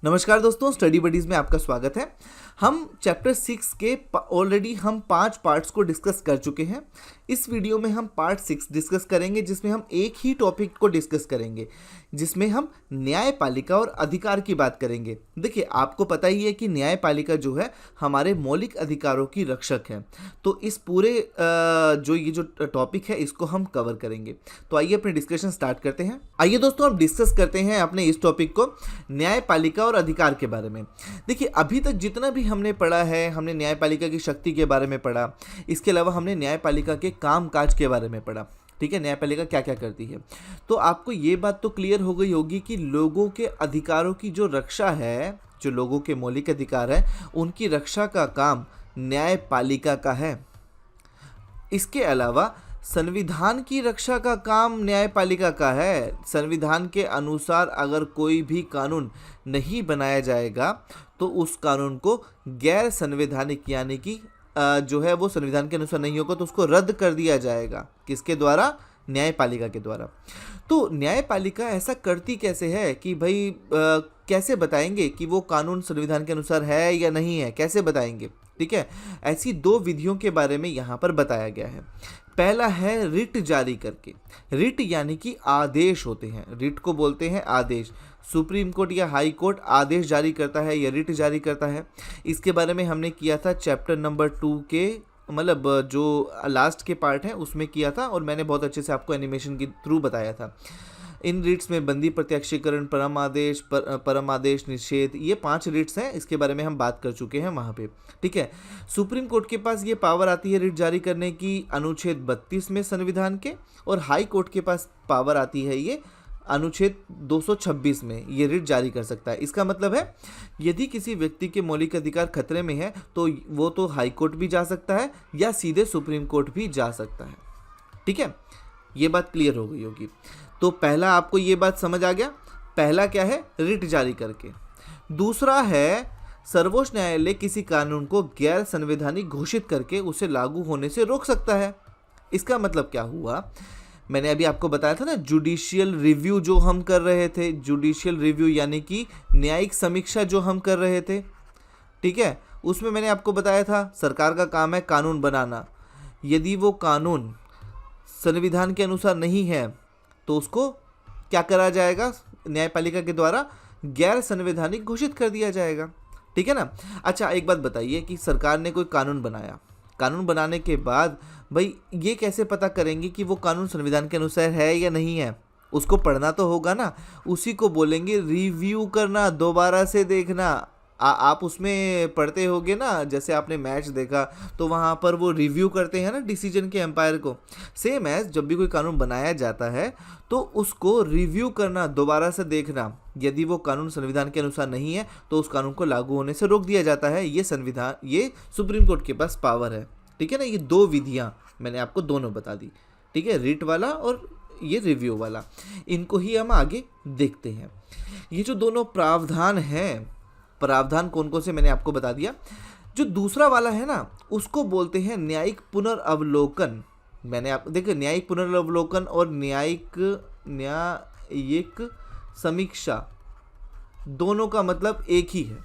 नमस्कार दोस्तों, study buddies में आपका स्वागत है। हम चैप्टर 6 के ऑलरेडी हम 5 पार्ट्स को डिस्कस कर चुके हैं। इस वीडियो में हम पार्ट 6 डिस्कस करेंगे, जिसमें हम एक ही टॉपिक को डिस्कस करेंगे, जिसमें हम न्यायपालिका और अधिकार की बात करेंगे। देखिए, आपको पता ही है कि न्यायपालिका जो है हमारे मौलिक अधिकारों की रक्षक है। तो इस पूरे जो टॉपिक है इसको हम कवर करेंगे। तो आइए अपने डिस्कशन स्टार्ट करते हैं। आइए दोस्तों, अब डिस्कस करते हैं अपने इस टॉपिक को, न्यायपालिका और अधिकार के बारे में। देखिए, अभी तक जितना भी हमने पढ़ा है, हमने न्यायपालिका की शक्ति के बारे में पढ़ा, इसके अलावा हमने न्यायपालिका के कामकाज के बारे में पढ़ा। ठीक है, न्यायपालिका क्या क्या करती है। तो आपको ये बात तो क्लियर हो गई होगी कि लोगों के अधिकारों की जो रक्षा है, जो लोगों के मौलिक अधिकार है, उनकी रक्षा का काम न्यायपालिका का है। इसके अलावा संविधान की रक्षा का काम न्यायपालिका का है। संविधान के अनुसार अगर कोई भी कानून नहीं बनाया जाएगा तो उस कानून को गैर संवैधानिक, यानी कि जो है वो संविधान के अनुसार नहीं होगा तो उसको रद्द कर दिया जाएगा। किसके द्वारा? न्यायपालिका के द्वारा। तो न्यायपालिका ऐसा करती कैसे है कि भाई कैसे बताएंगे कि वो कानून संविधान के अनुसार है या नहीं है, कैसे बताएंगे? ठीक है, ऐसी 2 विधियों के बारे में यहाँ पर बताया गया है। पहला है रिट जारी करके। रिट यानी कि आदेश होते हैं, रिट को बोलते हैं आदेश। सुप्रीम कोर्ट या हाई कोर्ट आदेश जारी करता है या रिट जारी करता है। इसके बारे में हमने किया था चैप्टर नंबर 2 के, मतलब जो लास्ट के पार्ट है उसमें किया था, और मैंने बहुत अच्छे से आपको एनिमेशन के थ्रू बताया था। इन रिट्स में बंदी प्रत्यक्षीकरण, परम आदेश, निषेध, ये 5 रिट्स हैं। इसके बारे में हम बात कर चुके हैं वहाँ पे। ठीक है, सुप्रीम कोर्ट के पास ये पावर आती है रिट जारी करने की अनुच्छेद 32 में संविधान के, और हाई कोर्ट के पास पावर आती है ये अनुच्छेद 226 में, ये रिट जारी कर सकता है। इसका मतलब है यदि किसी व्यक्ति के मौलिक अधिकार खतरे में है तो वो तो हाई कोर्ट भी जा सकता है या सीधे सुप्रीम कोर्ट भी जा सकता है। ठीक है, ये बात क्लियर हो गई होगी। तो पहला आपको ये बात समझ आ गया। पहला क्या है? रिट जारी करके। दूसरा है सर्वोच्च न्यायालय किसी कानून को गैर संवैधानिक घोषित करके उसे लागू होने से रोक सकता है। इसका मतलब क्या हुआ? मैंने अभी आपको बताया था ना, जुडिशियल रिव्यू जो हम कर रहे थे, जुडिशियल रिव्यू यानी कि न्यायिक समीक्षा जो हम कर रहे थे। ठीक है, उसमें मैंने आपको बताया था सरकार का काम है कानून बनाना। यदि वो कानून संविधान के अनुसार नहीं है तो उसको क्या करा जाएगा? न्यायपालिका के द्वारा गैर संवैधानिक घोषित कर दिया जाएगा। ठीक है ना। अच्छा, एक बात बताइए कि सरकार ने कोई कानून बनाया, कानून बनाने के बाद भाई ये कैसे पता करेंगे कि वो कानून संविधान के अनुसार है या नहीं है? उसको पढ़ना तो होगा ना, उसी को बोलेंगे रिव्यू करना, दोबारा से देखना। आप उसमें पढ़ते होगे ना, जैसे आपने मैच देखा तो वहाँ पर वो रिव्यू करते हैं ना डिसीजन के एम्पायर को। सेम एज जब भी कोई कानून बनाया जाता है तो उसको रिव्यू करना, दोबारा से देखना। यदि वो कानून संविधान के अनुसार नहीं है तो उस कानून को लागू होने से रोक दिया जाता है। ये सुप्रीम कोर्ट के पास पावर है। ठीक है ना, ये 2 विधियाँ मैंने आपको दोनों बता दी। ठीक है, रिट वाला और ये रिव्यू वाला, इनको ही हम आगे देखते हैं। ये जो दोनों प्रावधान हैं, प्रावधान कौन कौन से मैंने आपको बता दिया। जो दूसरा वाला है ना, उसको बोलते हैं न्यायिक पुनर्अवलोकन। मैंने आप देखिए, न्यायिक पुनर्अवलोकन और न्यायिक समीक्षा दोनों का मतलब एक ही है।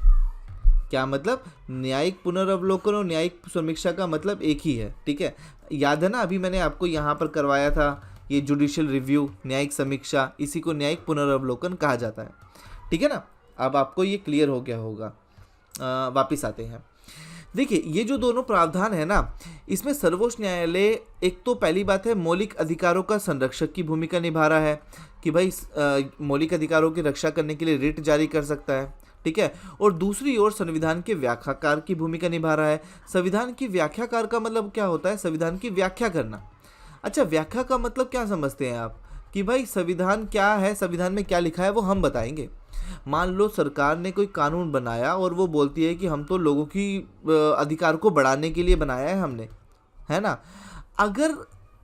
क्या मतलब? न्यायिक पुनर्अवलोकन और न्यायिक समीक्षा का मतलब एक ही है। ठीक है, याद है ना, अभी मैंने आपको यहाँ पर करवाया था ये जुडिशियल रिव्यू, न्यायिक समीक्षा, इसी को न्यायिक पुनर्अवलोकन कहा जाता है। ठीक है ना, अब आपको ये क्लियर हो गया होगा। वापिस आते हैं। देखिए, ये जो दोनों प्रावधान है ना, इसमें सर्वोच्च न्यायालय एक तो पहली बात है मौलिक अधिकारों का संरक्षक की भूमिका निभा रहा है कि भाई मौलिक अधिकारों की रक्षा करने के लिए रिट जारी कर सकता है। ठीक है, और दूसरी ओर संविधान के व्याख्याकार की भूमिका निभा रहा है। संविधान की व्याख्याकार का मतलब क्या होता है? संविधान की व्याख्या करना। अच्छा, व्याख्या का मतलब क्या समझते हैं आप? कि भाई संविधान क्या है, संविधान में क्या लिखा है वो हम बताएंगे। मान लो सरकार ने कोई कानून बनाया और वो बोलती है कि हम तो लोगों की अधिकार को बढ़ाने के लिए बनाया है हमने, है ना। अगर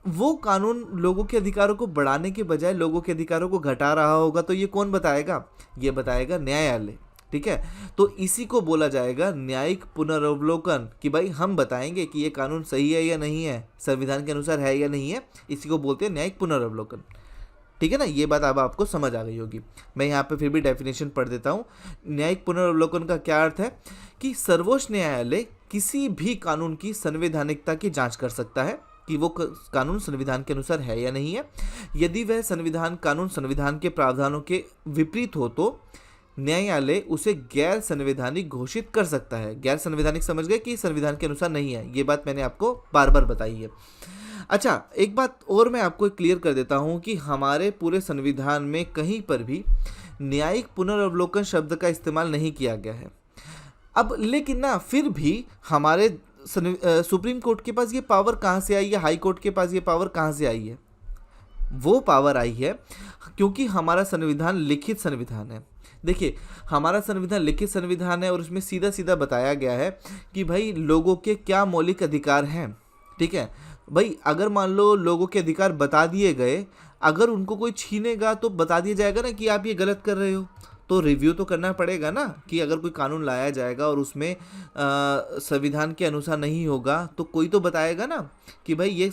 वो कानून लोगों के अधिकारों को बढ़ाने के बजाय लोगों के अधिकारों को घटा रहा होगा तो ये कौन बताएगा? ये बताएगा न्यायालय। ठीक है, तो इसी को बोला जाएगा न्यायिक पुनर्अवलोकन, कि भाई हम बताएंगे कि ये कानून सही है या नहीं है, संविधान के अनुसार है या नहीं है। इसी को बोलते हैं न्यायिक पुनर्अवलोकन। ठीक है ना, ये बात अब आपको समझ आ गई होगी। मैं यहाँ पे फिर भी डेफिनेशन पढ़ देता हूँ। न्यायिक पुनर्वलोकन का क्या अर्थ है कि सर्वोच्च न्यायालय किसी भी कानून की संवैधानिकता की जांच कर सकता है कि वो कानून संविधान के अनुसार है या नहीं है। यदि वह कानून संविधान के प्रावधानों के विपरीत हो तो न्यायालय उसे गैर संवैधानिक घोषित कर सकता है। गैर संवैधानिक समझ गए कि संविधान के अनुसार नहीं है, ये बात मैंने आपको बार बार बताई है। अच्छा, एक बात और मैं आपको क्लियर कर देता हूं कि हमारे पूरे संविधान में कहीं पर भी न्यायिक पुनर्वलोकन शब्द का इस्तेमाल नहीं किया गया है। अब लेकिन ना फिर भी हमारे सुप्रीम कोर्ट के पास ये पावर कहाँ से आई है, हाई कोर्ट के पास ये पावर कहाँ से आई है? वो पावर आई है क्योंकि हमारा संविधान लिखित संविधान है। देखिए, हमारा संविधान लिखित संविधान है और उसमें सीधा सीधा बताया गया है कि भाई लोगों के क्या मौलिक अधिकार हैं। ठीक है भाई, अगर मान लो लोगों के अधिकार बता दिए गए, अगर उनको कोई छीनेगा तो बता दिया जाएगा ना कि आप ये गलत कर रहे हो, तो रिव्यू तो करना पड़ेगा ना कि अगर कोई कानून लाया जाएगा और उसमें संविधान के अनुसार नहीं होगा तो कोई तो बताएगा ना कि भाई ये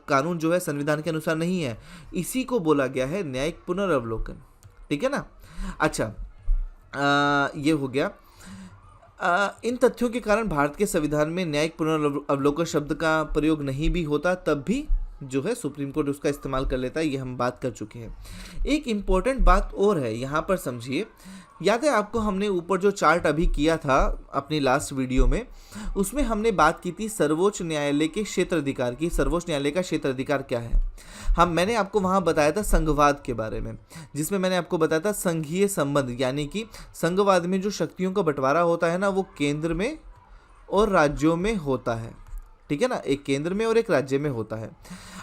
कानून जो है संविधान के अनुसार नहीं है। इसी को बोला गया है न्यायिक पुनर्वलोकन। ठीक है ना। अच्छा, ये हो गया। इन तथ्यों के कारण भारत के संविधान में न्यायिक पुनर्वलोकन शब्द का प्रयोग नहीं भी होता, तब भी जो है सुप्रीम कोर्ट उसका इस्तेमाल कर लेता है। ये हम बात कर चुके हैं। एक इम्पॉर्टेंट बात और है यहाँ पर, समझिए। याद है आपको, हमने ऊपर जो चार्ट अभी किया था अपनी लास्ट वीडियो में, उसमें हमने बात की थी सर्वोच्च न्यायालय के क्षेत्राधिकार की। सर्वोच्च न्यायालय का क्षेत्राधिकार क्या है? मैंने आपको वहाँ बताया था संघवाद के बारे में, जिसमें मैंने आपको बताया था संघीय संबंध, यानी कि संघवाद में जो शक्तियों का बंटवारा होता है ना, वो केंद्र में और राज्यों में होता है। ठीक है ना, एक केंद्र में और एक राज्य में होता है।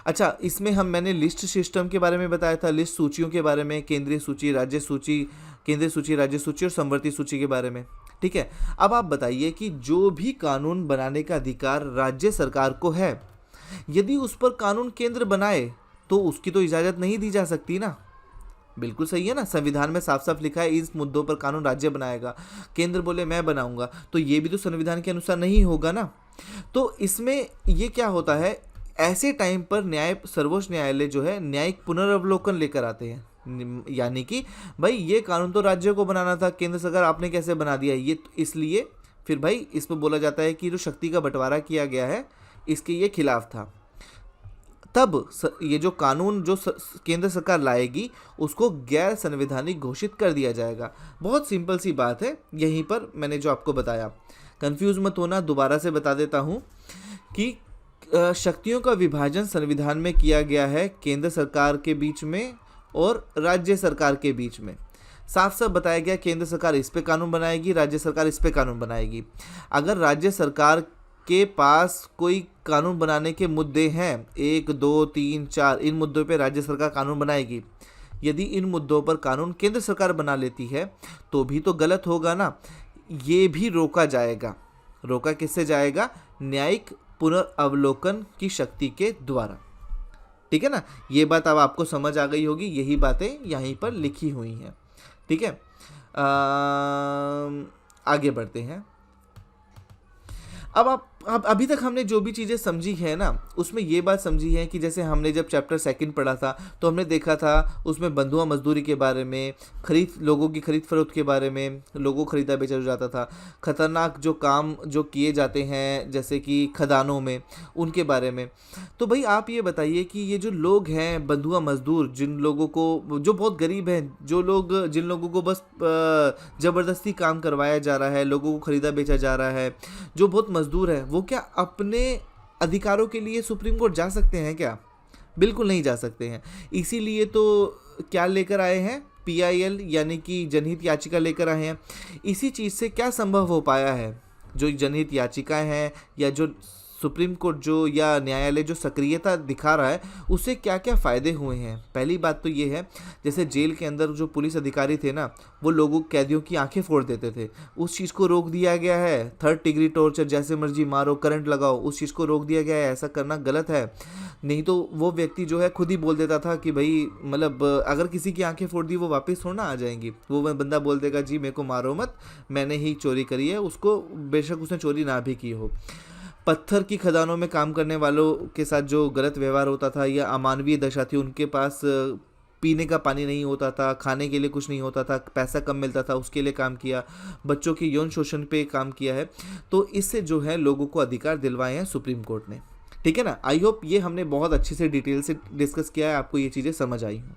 अच्छा, इसमें मैंने लिस्ट सिस्टम के बारे में बताया था, लिस्ट सूचियों के बारे में, केंद्रीय सूची, राज्य सूची, केंद्रीय सूची, राज्य सूची और समवर्ती सूची के बारे में। ठीक है, अब आप बताइए कि जो भी कानून बनाने का अधिकार राज्य सरकार को है, यदि उस पर कानून केंद्र बनाए तो उसकी तो इजाज़त नहीं दी जा सकती ना। बिल्कुल सही है ना, संविधान में साफ साफ लिखा है इस मुद्दों पर कानून राज्य बनाएगा, केंद्र बोले मैं बनाऊंगा, तो ये भी तो संविधान के अनुसार नहीं होगा ना। तो इसमें ये क्या होता है, ऐसे टाइम पर सर्वोच्च न्यायालय जो है न्यायिक पुनर्वलोकन लेकर आते हैं, यानी कि भाई ये कानून तो राज्यों को बनाना था, केंद्र सरकार आपने कैसे बना दिया ये, इसलिए फिर भाई इसमें बोला जाता है कि जो शक्ति का बंटवारा किया गया है इसके ये खिलाफ था। तब ये जो कानून जो केंद्र सरकार लाएगी उसको गैर संवैधानिक घोषित कर दिया जाएगा। बहुत सिंपल सी बात है, यहीं पर मैंने जो आपको बताया, कंफ्यूज मत होना, दोबारा से बता देता हूँ कि शक्तियों का विभाजन संविधान में किया गया है केंद्र सरकार के बीच में और राज्य सरकार के बीच में। साफ साफ बताया गया केंद्र सरकार इस पे कानून बनाएगी, राज्य सरकार इस पे कानून बनाएगी। अगर राज्य सरकार के पास कोई कानून बनाने के मुद्दे हैं, 1, 2, 3, 4, इन मुद्दों पे राज्य सरकार कानून बनाएगी। यदि इन मुद्दों पर कानून केंद्र सरकार बना लेती है तो भी तो गलत होगा ना, ये भी रोका जाएगा। रोका किससे जाएगा? न्यायिक पुनर्वलोकन की शक्ति के द्वारा। ठीक है ना, ये बात अब आपको समझ आ गई होगी, यही बातें यहीं पर लिखी हुई हैं। ठीक है, आगे बढ़ते हैं। अब अभी तक हमने जो भी चीज़ें समझी है ना, उसमें ये बात समझी है कि जैसे हमने जब चैप्टर 2 पढ़ा था तो हमने देखा था उसमें बंधुआ मजदूरी के बारे में, लोगों की खरीद फरोख्त के बारे में, लोगों को खरीदा बेचा जाता था, खतरनाक जो काम जो किए जाते हैं जैसे कि खदानों में, उनके बारे में। तो भाई आप ये बताइए कि ये जो लोग हैं बंधुआ मजदूर, जिन लोगों को जो बहुत गरीब हैं, जिन लोगों को बस ज़बरदस्ती काम करवाया जा रहा है, लोगों को खरीदा बेचा जा रहा है, जो बहुत मजदूर है, वो क्या अपने अधिकारों के लिए सुप्रीम कोर्ट जा सकते हैं क्या? बिल्कुल नहीं जा सकते हैं। इसीलिए तो क्या लेकर आए हैं, PIL यानी कि जनहित याचिका लेकर आए हैं। इसी चीज़ से क्या संभव हो पाया है, जो जनहित याचिकाएं हैं या जो सुप्रीम कोर्ट जो या न्यायालय जो सक्रियता दिखा रहा है, उससे क्या क्या फ़ायदे हुए हैं। पहली बात तो ये है, जैसे जेल के अंदर जो पुलिस अधिकारी थे ना, वो लोगों कैदियों की आंखें फोड़ देते थे, उस चीज़ को रोक दिया गया है। 3rd डिग्री टॉर्चर, जैसे मर्जी मारो, करंट लगाओ, उस चीज़ को रोक दिया गया है। ऐसा करना गलत है। नहीं तो वो व्यक्ति जो है खुद ही बोल देता था कि भाई मतलब अगर किसी की आंखें फोड़ दी वो वापस थोड़ा आ जाएंगी। वो बंदा बोल देगा जी मेरे को मारो मत, मैंने ही चोरी करी है, उसको बेशक उसने चोरी ना भी की हो। पत्थर की खदानों में काम करने वालों के साथ जो गलत व्यवहार होता था या अमानवीय दशा थी, उनके पास पीने का पानी नहीं होता था, खाने के लिए कुछ नहीं होता था, पैसा कम मिलता था, उसके लिए काम किया, बच्चों के यौन शोषण पे काम किया है। तो इससे जो है लोगों को अधिकार दिलवाए हैं सुप्रीम कोर्ट ने। ठीक है ना। आई होप ये हमने बहुत अच्छे से डिटेल से डिस्कस किया है, आपको ये चीज़ें समझ आई हों।